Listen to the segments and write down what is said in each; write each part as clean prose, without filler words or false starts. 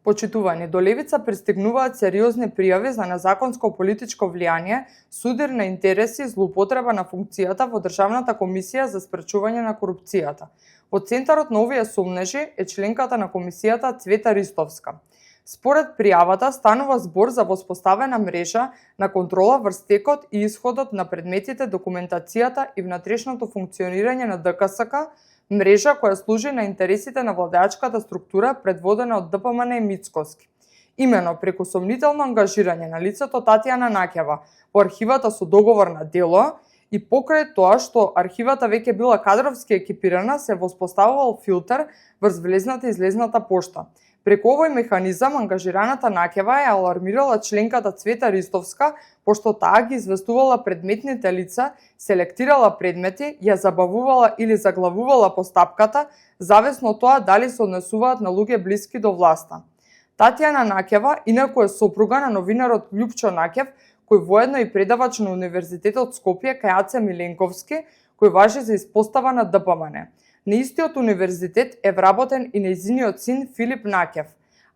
Почитувани, до левица пристигнуваат сериозни пријави за незаконско политичко влијание, судир на интереси и злоупотреба на функцијата во Државната комисија за спречување на корупцијата. Во центарот на овие сомнежи е членката на комисијата Цвета Ристовска. Според пријавата станува збор за воспоставена мрежа на контрола врз текот и исходот на предметите, документацијата и внатрешното функционирање на ДКСК, мрежа која служи на интересите на владеачката структура предводена од ДПМН и Мицкоски. Имено преку сомнително ангажирање на лицето Татјана Наќева во архивата со договор на дело и покрај тоа што архивата веќе била кадровски екипирана, се воспоставувал филтер врз влезната и излезната пошта. Преку овој механизам ангажираната Наќева ја алармирала членката Цвета Ристовска, пошто таа ги известувала предметните лица, селектирала предмети, ја забавувала или заглавувала постапката, зависно од тоа дали се однесуваат на луѓе блиски до власта. Татјана Наќева инаку е сопруга на новинарот Љупчо Наќев, кој воедно и предавач на Универзитетот Скопје кај Аце Миленковски, кој важи за испостава на ДПМН. На истиот универзитет е вработен и нејзиниот син Филип Наќев.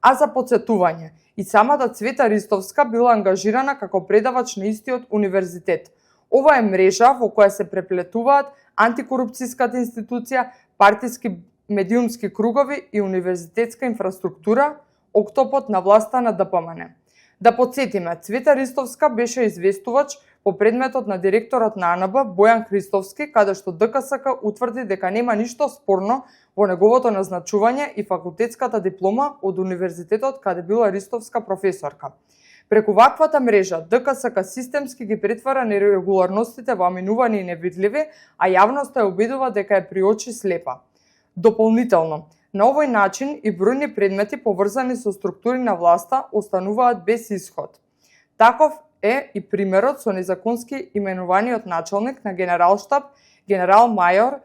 А за подсетување, и самата Цвета Ристовска била ангажирана како предавач на истиот универзитет. Ова е мрежа во која се преплетуваат антикорупцијската институција, партиски медиумски кругови и универзитетска инфраструктура, октопот на власта на ДПМН. Да подсетиме, Цвета Ристовска беше известувач по предметот на директорот на АНБ Бојан Христовски, каде што ДКСК утврди дека нема ништо спорно во неговото назначување и факултетската диплома од универзитетот каде била Ристовска професорка. Преку ваквата мрежа, ДКСК системски ги претвара нерегуларностите во аминувани и невидливи, а јавноста ја убедува дека е при очи слепа. Дополнително, на овој начин и бројни предмети поврзани со структури на власта остануваат без исход. Таков е и примерот со незаконски именуваниот началник на Генералштаб, генерал-мајор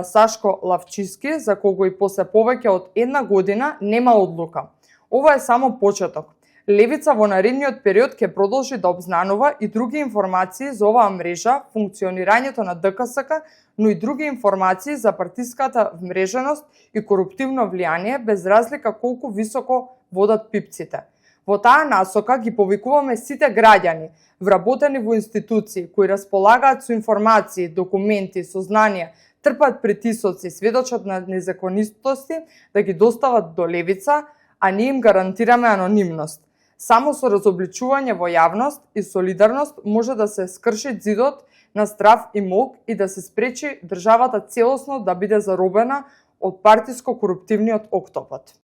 Сашко Лавчиски, за кого и после повеќе од една година нема одлука. Ова е само почеток. Левица во наредниот период ќе продолжи да обзнанува и други информации за оваа мрежа, функционирањето на ДКСК, но и други информации за партиската вмреженост и коруптивно влијание, без разлика колку високо водат пипците. Во таа насока ги повикуваме сите граѓани, вработени во институции, кои располагаат со информации, документи, сознанија, трпат притисоци, сведочат на незаконитости, да ги достават до левица, а ние им гарантираме анонимност. Само со разобличување во јавност и солидарност може да се скрши ѕидот на страв и мок и да се спречи државата целосно да биде заробена од партиско-коруптивниот октопот.